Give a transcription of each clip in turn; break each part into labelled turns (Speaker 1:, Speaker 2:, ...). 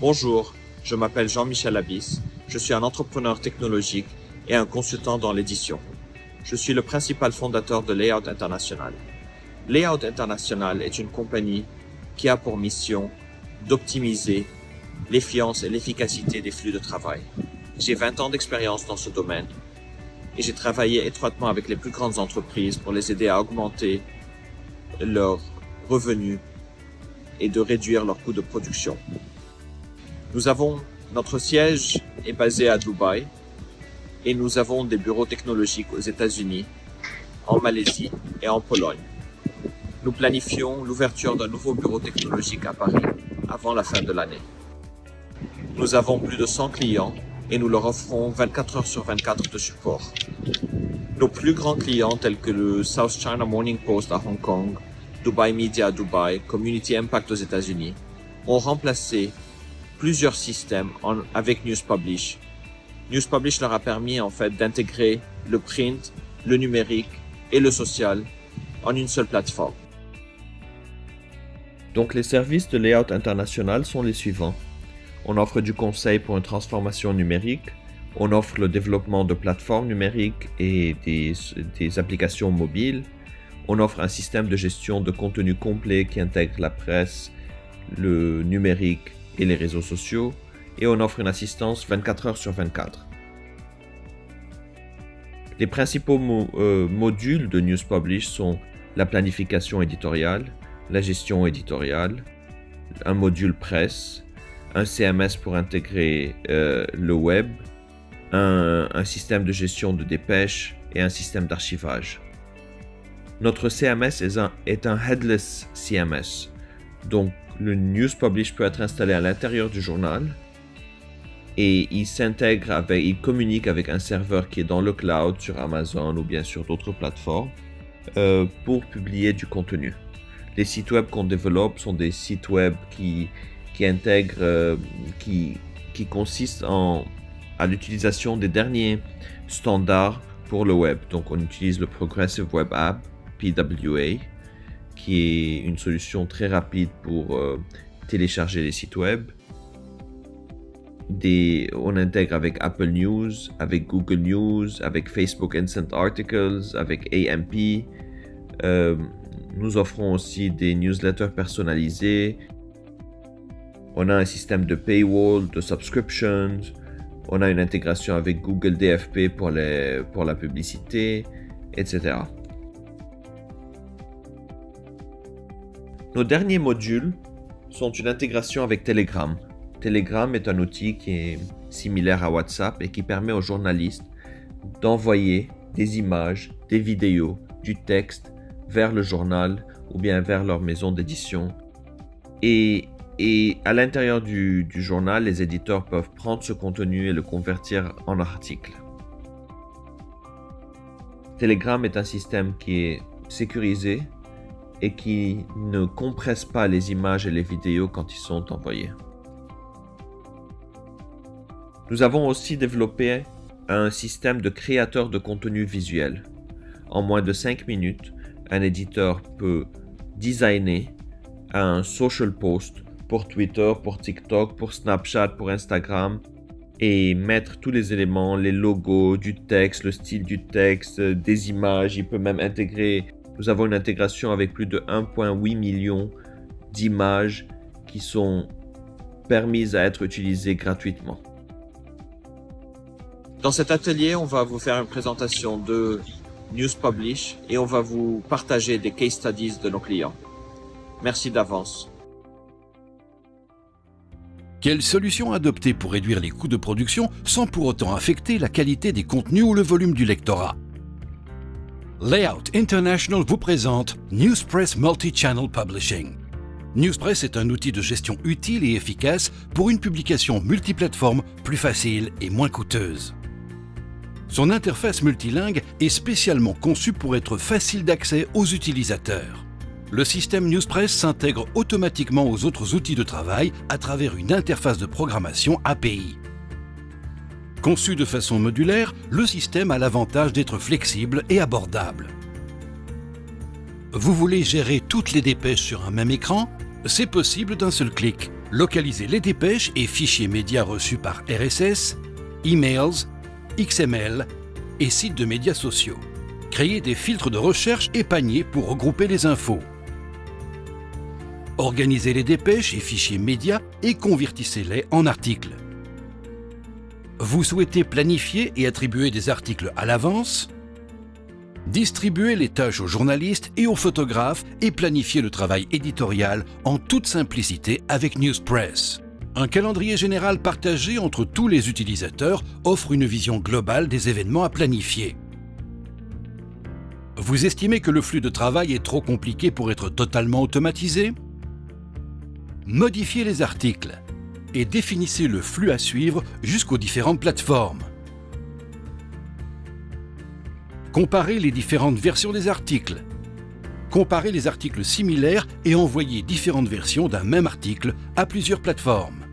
Speaker 1: Bonjour, je m'appelle Jean-Michel Abyss, je suis un entrepreneur technologique et un consultant dans l'édition. Je suis le principal fondateur de Layout International. Layout International est une compagnie qui a pour mission d'optimiser l'efficience et l'efficacité des flux de travail. J'ai 20 ans d'expérience dans ce domaine et j'ai travaillé étroitement avec les plus grandes entreprises pour les aider à augmenter leurs revenus et de réduire leurs coûts de production. Notre siège est basé à Dubaï et nous avons des bureaux technologiques aux États-Unis, en Malaisie et en Pologne. Nous planifions l'ouverture d'un nouveau bureau technologique à Paris avant la fin de l'année. Nous avons plus de 100 clients et nous leur offrons 24 heures sur 24 de support. Nos plus grands clients tels que le South China Morning Post à Hong Kong, Dubai Media à Dubaï, Community Impact aux États-Unis ont remplacé plusieurs systèmes avec NewsPublish. NewsPublish leur a permis en fait d'intégrer le print, le numérique et le social en une seule plateforme.
Speaker 2: Donc les services de Layout International sont les suivants. On offre du conseil pour une transformation numérique, on offre le développement de plateformes numériques et des applications mobiles, on offre un système de gestion de contenu complet qui intègre la presse, le numérique et les réseaux sociaux, et on offre une assistance 24 heures sur 24. Les principaux modules de NewsPublish sont la planification éditoriale, la gestion éditoriale, un module presse, un CMS pour intégrer le web, un système de gestion de dépêches et un système d'archivage. Notre CMS est un headless CMS, donc le NewsPublish peut être installé à l'intérieur du journal et il communique avec un serveur qui est dans le cloud sur Amazon ou bien sur d'autres plateformes pour publier du contenu. Les sites web qu'on développe sont des sites web qui consistent à l'utilisation des derniers standards pour le web. Donc on utilise le Progressive Web App, PWA, qui est une solution très rapide pour télécharger les sites web. On intègre avec Apple News, avec Google News, avec Facebook Instant Articles, avec AMP. Nous offrons aussi des newsletters personnalisés. On a un système de paywall, de subscriptions. On a une intégration avec Google DFP pour la publicité, etc. Nos derniers modules sont une intégration avec Telegram. Telegram est un outil qui est similaire à WhatsApp et qui permet aux journalistes d'envoyer des images, des vidéos, du texte vers le journal ou bien vers leur maison d'édition. Et à l'intérieur du journal, les éditeurs peuvent prendre ce contenu et le convertir en article. Telegram est un système qui est sécurisé et qui ne compresse pas les images et les vidéos quand ils sont envoyés. Nous avons aussi développé un système de créateur de contenu visuel. En moins de 5 minutes, un éditeur peut designer un social post pour Twitter, pour TikTok, pour Snapchat, pour Instagram et mettre tous les éléments, les logos, du texte, le style du texte, des images. Il peut même intégrer. Nous avons une intégration avec plus de 1,8 million d'images qui sont permises à être utilisées gratuitement.
Speaker 1: Dans cet atelier, on va vous faire une présentation de NewsPublish et on va vous partager des case studies de nos clients. Merci d'avance.
Speaker 3: Quelle solution adopter pour réduire les coûts de production sans pour autant affecter la qualité des contenus ou le volume du lectorat? Layout International vous présente Newspress Multi-Channel Publishing. Newspress est un outil de gestion utile et efficace pour une publication multiplateforme plus facile et moins coûteuse. Son interface multilingue est spécialement conçue pour être facile d'accès aux utilisateurs. Le système Newspress s'intègre automatiquement aux autres outils de travail à travers une interface de programmation API. Conçu de façon modulaire, le système a l'avantage d'être flexible et abordable. Vous voulez gérer toutes les dépêches sur un même écran? C'est possible d'un seul clic. Localisez les dépêches et fichiers médias reçus par RSS, emails, XML et sites de médias sociaux. Créez des filtres de recherche et paniers pour regrouper les infos. Organisez les dépêches et fichiers médias et convertissez-les en articles. Vous souhaitez planifier et attribuer des articles à l'avance? Distribuez les tâches aux journalistes et aux photographes et planifiez le travail éditorial en toute simplicité avec Newspress. Un calendrier général partagé entre tous les utilisateurs offre une vision globale des événements à planifier. Vous estimez que le flux de travail est trop compliqué pour être totalement automatisé? Modifiez les articles et définissez le flux à suivre jusqu'aux différentes plateformes. Comparez les différentes versions des articles. Comparez les articles similaires et envoyez différentes versions d'un même article à plusieurs plateformes.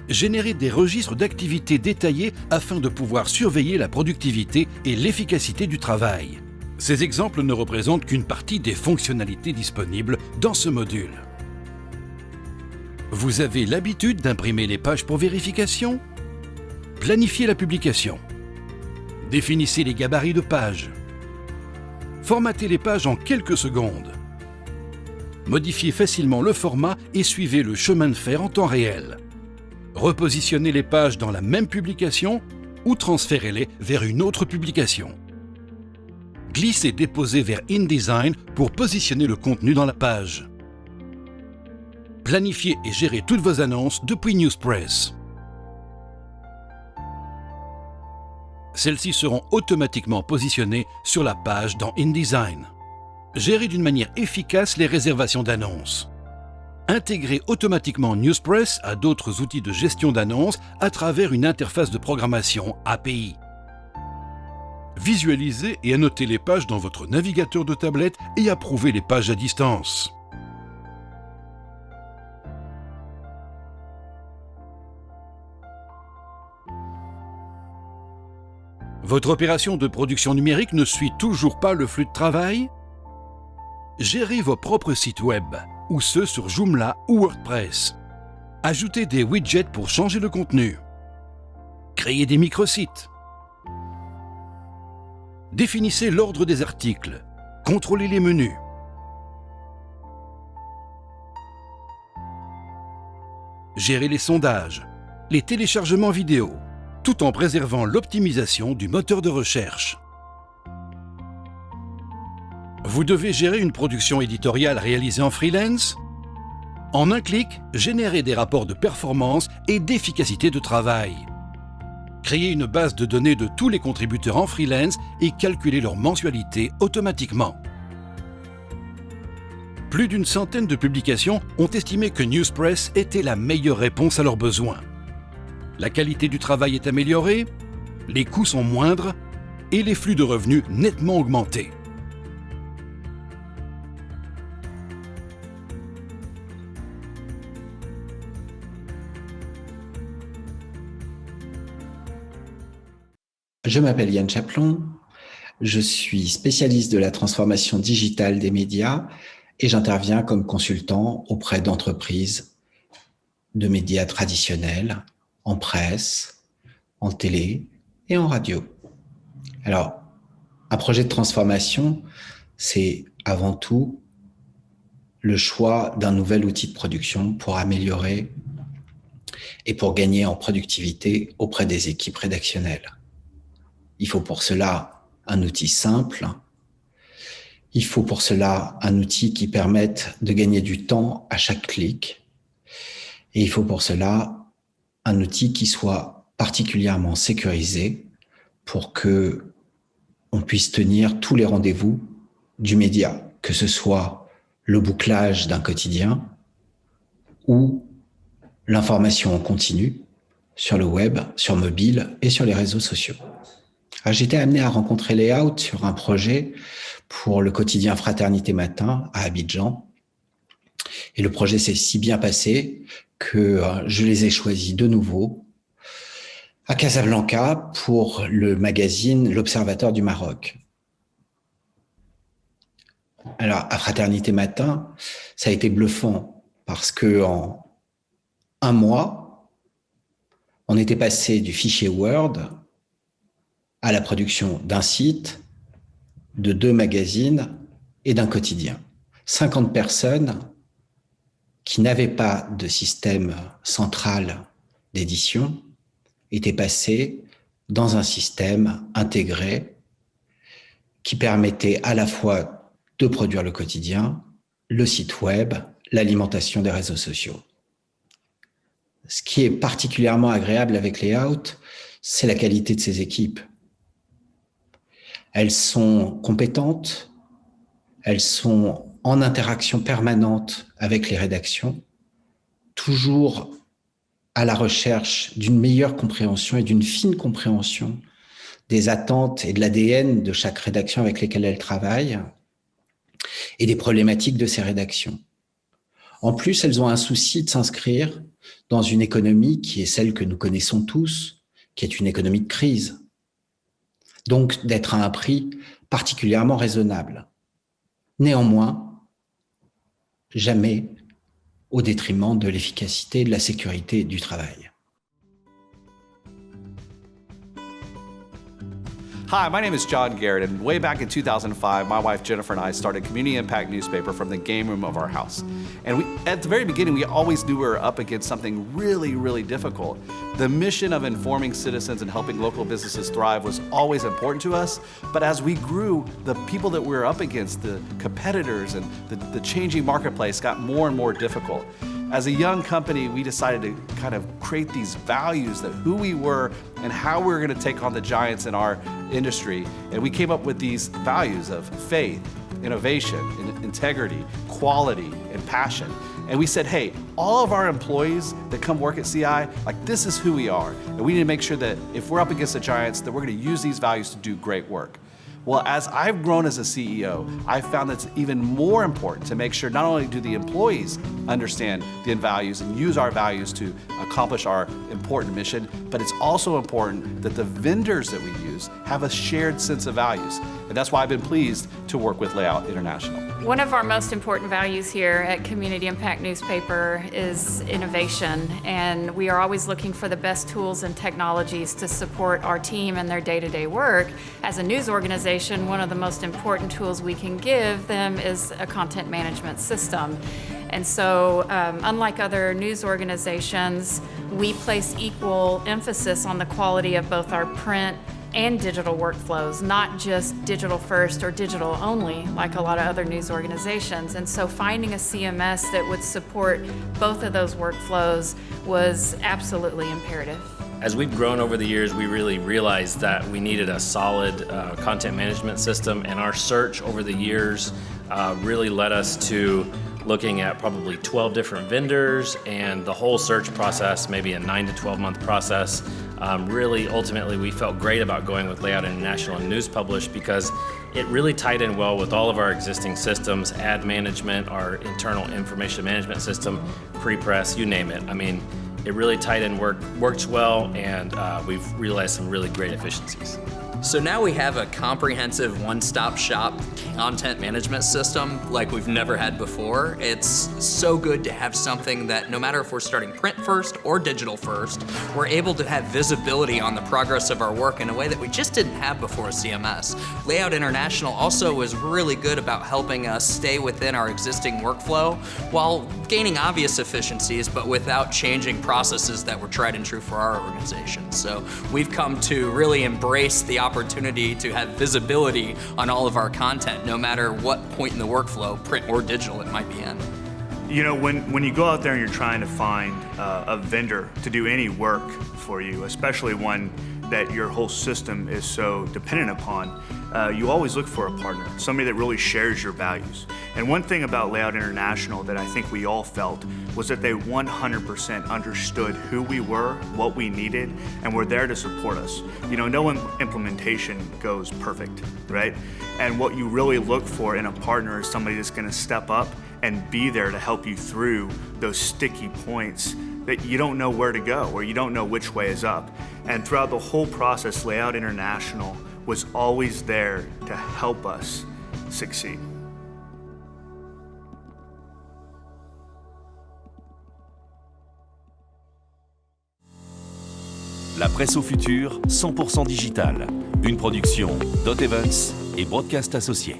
Speaker 3: Générez des registres d'activités détaillés afin de pouvoir surveiller la productivité et l'efficacité du travail. Ces exemples ne représentent qu'une partie des fonctionnalités disponibles dans ce module. Vous avez l'habitude d'imprimer les pages pour vérification? Planifiez la publication. Définissez les gabarits de pages. Formatez les pages en quelques secondes. Modifiez facilement le format et suivez le chemin de fer en temps réel. Repositionnez les pages dans la même publication ou transférez-les vers une autre publication. Glissez et déposez vers InDesign pour positionner le contenu dans la page. Planifiez et gérez toutes vos annonces depuis Newspress. Celles-ci seront automatiquement positionnées sur la page dans InDesign. Gérez d'une manière efficace les réservations d'annonces. Intégrez automatiquement Newspress à d'autres outils de gestion d'annonces à travers une interface de programmation API. Visualisez et annotez les pages dans votre navigateur de tablette et approuvez les pages à distance. Votre opération de production numérique ne suit toujours pas le flux de travail? Gérez vos propres sites web, ou ceux sur Joomla ou WordPress. Ajoutez des widgets pour changer le contenu. Créez des microsites. Définissez l'ordre des articles. Contrôlez les menus. Gérez les sondages, les téléchargements vidéo, tout en préservant l'optimisation du moteur de recherche. Vous devez gérer une production éditoriale réalisée en freelance? En un clic, générez des rapports de performance et d'efficacité de travail. Créez une base de données de tous les contributeurs en freelance et calculez leur mensualité automatiquement. Plus d'une centaine de publications ont estimé que Newspress était la meilleure réponse à leurs besoins. La qualité du travail est améliorée, les coûts sont moindres et les flux de revenus nettement augmentés.
Speaker 4: Je m'appelle Yann Chaplon, je suis spécialiste de la transformation digitale des médias et j'interviens comme consultant auprès d'entreprises de médias traditionnels, en presse, en télé et en radio. Alors, un projet de transformation, c'est avant tout le choix d'un nouvel outil de production pour améliorer et pour gagner en productivité auprès des équipes rédactionnelles. Il faut pour cela un outil simple. Il faut pour cela un outil qui permette de gagner du temps à chaque clic. Et il faut pour cela un outil qui soit particulièrement sécurisé pour que on puisse tenir tous les rendez-vous du média, que ce soit le bouclage d'un quotidien ou l'information en continu sur le web, sur mobile et sur les réseaux sociaux. Alors, j'étais amené à rencontrer Layout sur un projet pour le quotidien Fraternité Matin à Abidjan. Et le projet s'est si bien passé que je les ai choisis de nouveau à Casablanca pour le magazine L'Observateur du Maroc. Alors, à Fraternité Matin, ça a été bluffant parce que en un mois, on était passé du fichier Word à la production d'un site, de 2 magazines et d'un quotidien. 50 personnes qui n'avaient pas de système central d'édition étaient passées dans un système intégré qui permettait à la fois de produire le quotidien, le site web, l'alimentation des réseaux sociaux. Ce qui est particulièrement agréable avec Layout, c'est la qualité de ces équipes. Elles sont compétentes, elles sont en interaction permanente avec les rédactions, toujours à la recherche d'une meilleure compréhension et d'une fine compréhension des attentes et de l'ADN de chaque rédaction avec lesquelles elles travaillent et des problématiques de ces rédactions. En plus, elles ont un souci de s'inscrire dans une économie qui est celle que nous connaissons tous, qui est une économie de crise. Donc, d'être à un prix particulièrement raisonnable. Néanmoins, jamais au détriment de l'efficacité et de la sécurité du travail.
Speaker 5: Hi, my name is John Garrett, and way back in 2005, my wife Jennifer and I started Community Impact Newspaper from the game room of our house. And at the very beginning, we always knew we were up against something really, really difficult. The mission of informing citizens and helping local businesses thrive was always important to us, but as we grew, the people that we were up against, the competitors and the changing marketplace got more and more difficult. As a young company, we decided to kind of create these values that who we were and how we were going to take on the giants in our industry. And we came up with these values of faith, innovation, integrity, quality, and passion. And we said, hey, all of our employees that come work at CI, like this is who we are. And we need to make sure that if we're up against the giants, that we're going to use these values to do great work. Well, as I've grown as a CEO, I've found that it's even more important to make sure not only do the employees understand the values and use our values to accomplish our important mission, but it's also important that the vendors that we use have a shared sense of values. And that's why I've been pleased to work with Layout International.
Speaker 6: One of our most important values here at Community Impact Newspaper is innovation, and we are always looking for the best tools and technologies to support our team and their day-to-day work. As a news organization, one of the most important tools we can give them is a content management system. And so, unlike other news organizations, we place equal emphasis on the quality of both our print and digital workflows, not just digital first or digital only, like a lot of other news organizations. And so finding a CMS that would support both of those workflows was absolutely imperative.
Speaker 7: As we've grown over the years, we really realized that we needed a solid content management system, and our search over the years really led us to looking at probably 12 different vendors, and the whole search process, maybe a 9 to 12 month process. Really, ultimately, we felt great about going with Layout International and News Publish because it really tied in well with all of our existing systems, ad management, our internal information management system, pre-press, you name it. I mean, it really tied in, works well, and we've realized some really great efficiencies.
Speaker 8: So now we have a comprehensive one-stop shop content management system like we've never had before. It's so good to have something that no matter if we're starting print first or digital first, we're able to have visibility on the progress of our work in a way that we just didn't have before CMS. Layout International also was really good about helping us stay within our existing workflow while gaining obvious efficiencies, but without changing processes that were tried and true for our organization. So we've come to really embrace the opportunity to have visibility on all of our content, no matter what point in the workflow, print or digital, it might be in.
Speaker 9: You know, when you go out there and you're trying to find a vendor to do any work for you, especially one that your whole system is so dependent upon, you always look for a partner, somebody that really shares your values. And one thing about Layout International that I think we all felt was that they 100% understood who we were, what we needed, and were there to support us. You know, no implementation goes perfect, right? And what you really look for in a partner is somebody that's gonna step up and be there to help you through those sticky points that you don't know where to go or you don't know which way is up. And throughout the whole process, Layout International was always there to help us succeed.
Speaker 10: La presse au futur, 100% digital. Une production Dot Events et Broadcast Associés.